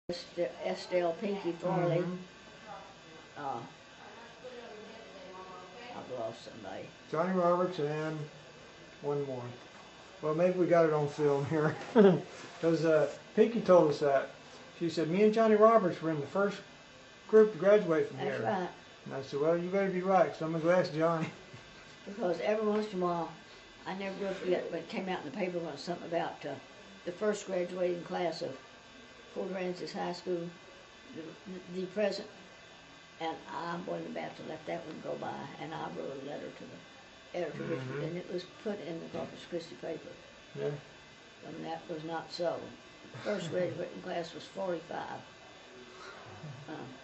Estelle Pinky Farley. I've lost somebody. Johnny Roberts and one more. Well, maybe we got it on film here. Because Pinky told us that. She said, me and Johnny Roberts were in the first group to graduate from here. That's right. And I said, well, you better be right, so I'm going to go ask Johnny. Because every once in a while, I never will forget when it came out in the paper once, something about the first graduating class of Fort Francis High School, the present, and I wasn't about to let that one go by, and I wrote a letter to the editor, and it was put in the Corpus Christi paper. Yeah. And that was not so. The first graduating class was 45.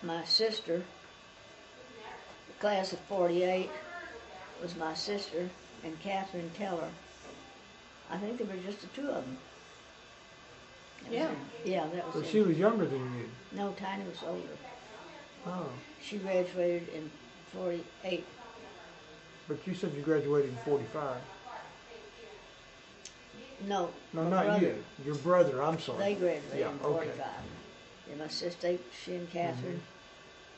My sister, the class of 48, was my sister and Catherine Teller. I think there were just the two of them. Yeah. Yeah, that was So it. she was younger than you. No, Tiny was older. Oh. She graduated in 48. But you said you graduated in 45. No, No, my not brother, you. Your brother, I'm sorry. They graduated Yeah, in okay. 45. And my sister, she and Catherine,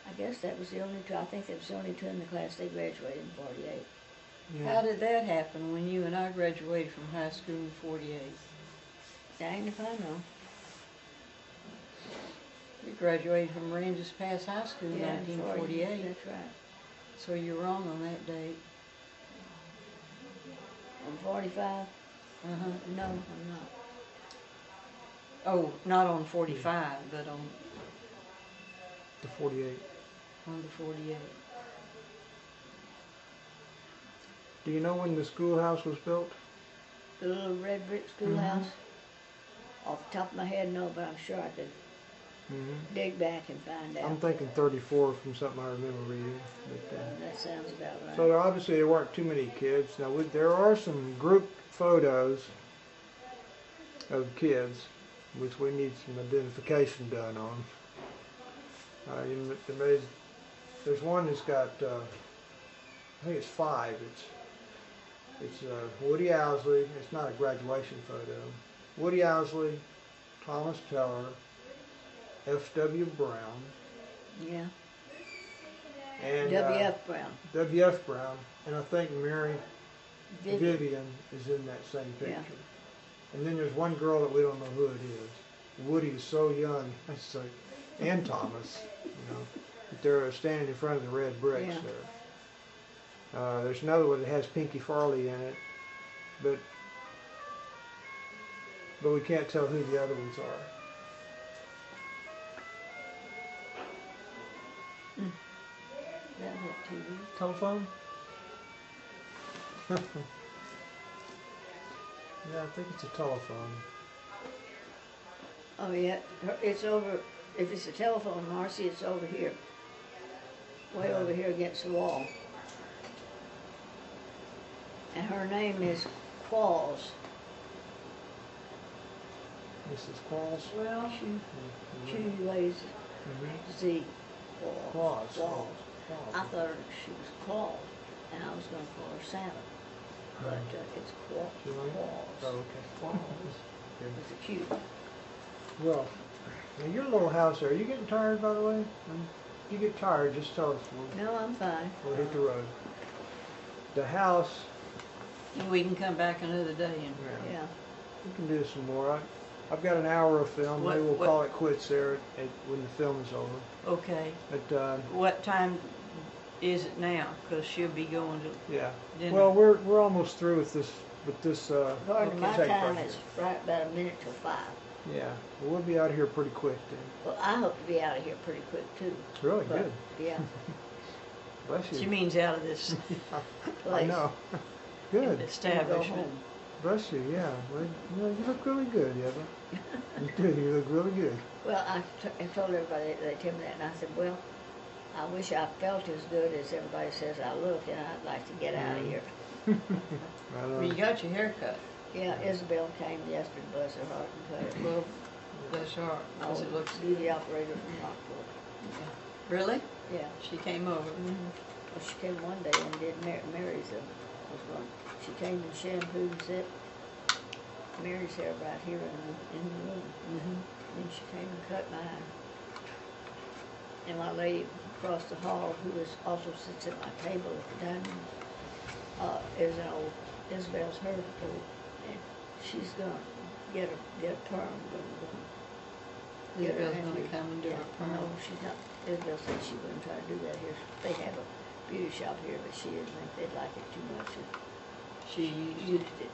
I guess that was the only two, I think that was the only two in the class they graduated in 48. Yeah. How did that happen when you and I graduated from high school in 48? Dang if I know. We graduated from Ranges Pass High School in Yeah, 1948. That's right. So you're wrong on that date. On 45? Uh-huh. No, I'm not. Oh, not on 45, but on The 48. the 48. Do you know when the schoolhouse was built? The little red brick schoolhouse? Off the top of my head, no, but I'm sure I could dig back and find out. I'm thinking 34 from something I remember reading. But, That sounds about right. so obviously there weren't too many kids. Now there are some group photos of kids, which we need some identification done on. There's one that's got, I think it's 5. It's Woody Owsley. It's not a graduation photo. Woody Owsley, Thomas Teller, F.W. Brown, Yeah. and W.F. Brown. W.F. Brown, and I think Mary Vivian. Vivian is in that same picture. Yeah. And then there's one girl that we don't know who it is. Woody is so young, it's like, and Thomas, but they're standing in front of the red bricks Yeah. there. There's another one that has Pinky Farley in it, but we can't tell who the other ones are. That hit TV. Telephone? Yeah, I think it's a telephone. Oh, yeah. It's over, if it's a telephone, Marcy, it's over here. Way over here against the wall. And her name is Qualls. Mrs. Qualls? Well, Q-U-A-Z. Z. Claus. Qualls. Claus. I thought she was Claus, and I was going to call her Santa. But it's Qualls. You like it? Qualls. Oh, okay. Qualls. Good. It's a Q. Well, now your little house there, are you getting tired, by the way? When you get tired, just tell us. No, I'm fine. We'll hit the road. The house, we can come back another day and Yeah. we can do some more. I've got an hour of film. Maybe we'll call it quits there when the film is over. okay. But What time is it now? Because she'll be going to yeah. dinner. Well, we're almost through with this. According to my tape time, right it's here. right about a minute till 5. Yeah. Well, we'll be out of here pretty quick then. Well, I hope to be out of here pretty quick, too. It's really But, good. Yeah. Bless you. She means out of this I Place. know. Good. establishment. Bless you, yeah. Well, you look really good, Eva. You do, you look really good. Well, I told everybody, they tell me that, and I said, well, I wish I felt as good as everybody says I look, and I'd like to get out of here. Well, you got your hair cut. Yeah, Isabel came yesterday, bless her heart, and cut it. Well, bless her heart, I 'cause was it looks beauty operator from Rockport. Really? Yeah. She came over. Well, she came one day and did Mary's. She came and shampooed and said, Mary's hair right here in the room. Mm-hmm. And she came and cut mine. And my lady across the hall, who also sits at my table at the dining room, is an old, Isabel's her old, and she's gonna get a perm. Isabel's gonna come and do Yeah, a perm. no, she's not. Isabel said she wouldn't try to do that here. They have a beauty shop here, but she didn't think they'd like it too much. And She used it.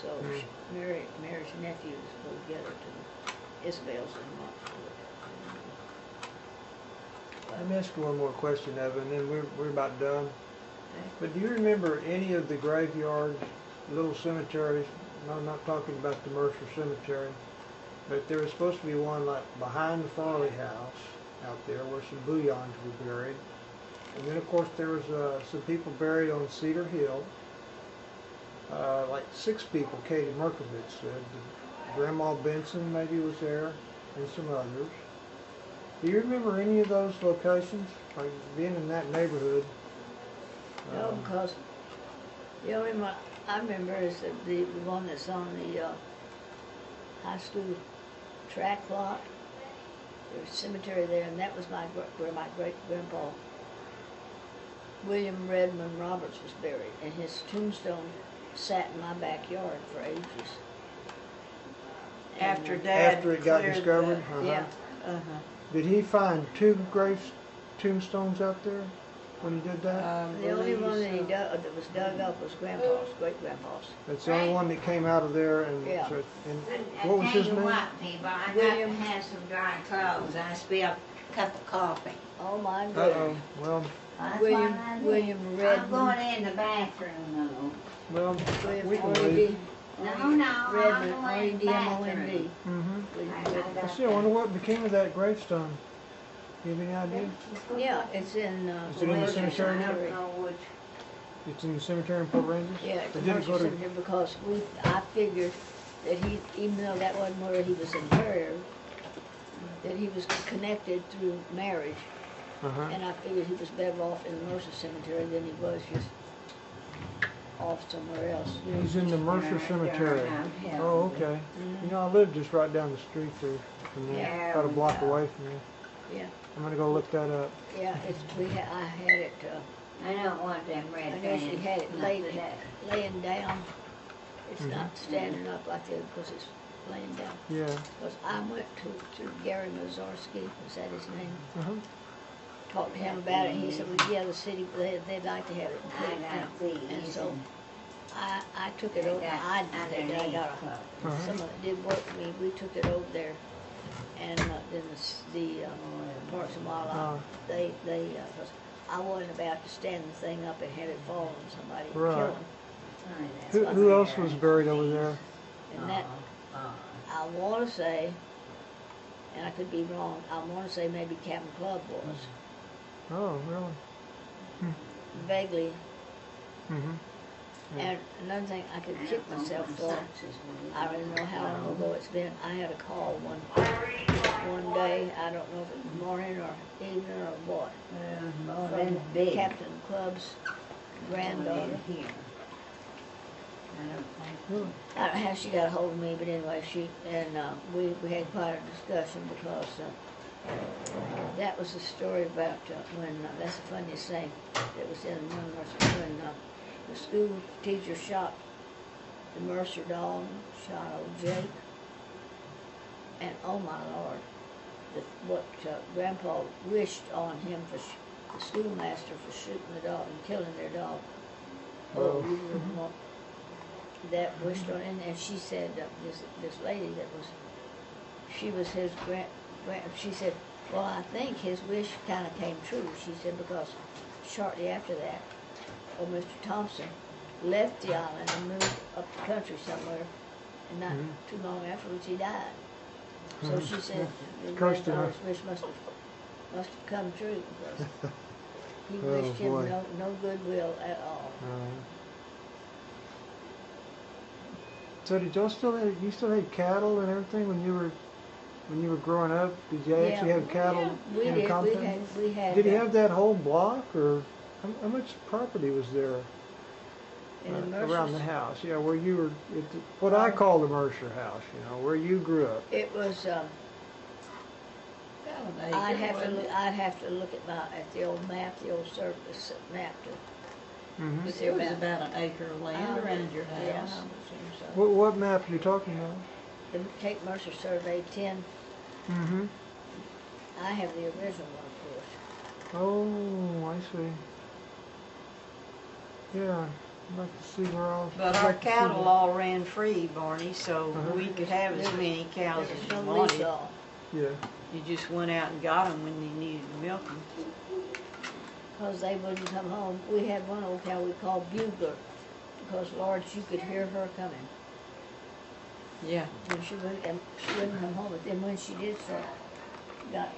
So Mm. Mary's nephews go together to Isabel's in Montfort. Let me ask you one more question, Evan, and then we're about done. Okay. But do you remember any of the graveyards, little cemeteries? No, I'm not talking about the Mercer Cemetery, but there was supposed to be one like behind the Farley house out there where some bullions were buried. And then of course there was some people buried on Cedar Hill. Like 6 people, Katie Merkovich said. Grandma Benson maybe was there, and some others. Do you remember any of those locations? Like being in that neighborhood? No, because the only one I remember is the one that's on the high school track lot. There's a cemetery there, and that was where my great-grandpa William Redmond Roberts was buried, and his tombstone sat in my backyard for ages. And, after Dad After it got cleared discovered? the- yeah, Did he find 2 tombstones out there when he did that? the only believe one that he so. dug that was dug up was Grandpa's, great-grandpa's. That's the only one that came out of there. And, Yeah. and what was his name? What, people, I got William. to have some dry clothes. I spilled a cup of coffee. Oh my Uh-oh. goodness. Well, That's William- what I did. William I'm Redmond. going in the bathroom well, William we can R.E.D. leave. though. No, I'm Redmond, going in the R.E.D.M.O.N.D. bathroom. Mm-hmm. I see. I wonder what became of that gravestone. You have any idea? Yeah, it's in, Is it in the Mercer cemetery now? I don't know which. It's in the cemetery in Port Ranges? Yeah, it's Or a did it Mercer go to? cemetery because I figured that even though that wasn't where he was interred, that he was connected through marriage, Uh-huh. and I figured he was better off in the Mercer cemetery than he was just off somewhere else. You know, He's in the Mercer Cemetery. Oh, okay. Mhm. You know, I live just right down the street there from there, Yeah. about a block away from there. Yeah, I'm gonna go look that up. yeah, I had it, I don't want them I red guess he pants. had it Not laid, today. laying down. It's Mhm. not standing up like it, because it's laying down. Yeah. Because I went to Gary Mazarski, is that his name? Uh-huh. Talked to him about it, and he said, well, yeah, the city, they'd like to have it. I got these. And so I took it over, I didn't take it, I got Uh-huh. someone that did work for me, we took it over there. And then the Parks and Wildlife, they, 'cause I wasn't about to stand the thing up and have it fall on somebody and Right. kill them. Who else was buried over there? And that, I want to say, and I could be wrong, I want to say maybe Captain Club was, Oh, really? vaguely. Mm-hmm. Yeah. And another thing I could kick myself for, I don't even know how long ago it's been, I had a call one day, I don't know if it was morning or evening or what, from big. Captain Club's granddaughter. Here. I don't think. I don't know how she got a hold of me, but anyway, we had quite a discussion because that was the story about when, that's the funniest thing that was in when the school teacher shot the Mercer dog, shot old Jake. And oh my Lord, what Grandpa wished on him for the schoolmaster for shooting the dog and killing their dog. Oh, you wouldn't want that wished on, and she said this lady that was, she was his she said, well, I think his wish kind of came true. She said because shortly after that, old Mr. Thompson left the island and moved up the country somewhere, and not too long afterwards he died. So she said the Cursed him. granddaughter's wish must have come true because he Oh, wished him boy. no goodwill at all. So did you still had cattle and everything when you were growing up? Did you actually have cattle We in the did. compound? We had. Did he have that whole block, or how much property was there? In the around the Mercers? house. Yeah, where you were, what I call the Mercer house, you know, where you grew up. It was, About an acre, I'd have to wasn't look, it? I'd have to look at the old map, the old service map to Hmm. But it was about an acre of land around your Yeah, I house. would assume so. What map are you talking about? The Cape Mercer Survey 10, Mm-hmm. I have the original one, of course. Oh, I see. Yeah, I'd like to see where all. But I'd our like to see cattle that. all ran free, Barney, so Uh-huh. we could have as many cows There as was you no wanted. lease law. Yeah. You just went out and got them when you needed to milk them. Because they wouldn't come home. We had one old cow we called Bugler, because Lord, you could hear her coming. Yeah. And she wouldn't come home, but then when she did start, got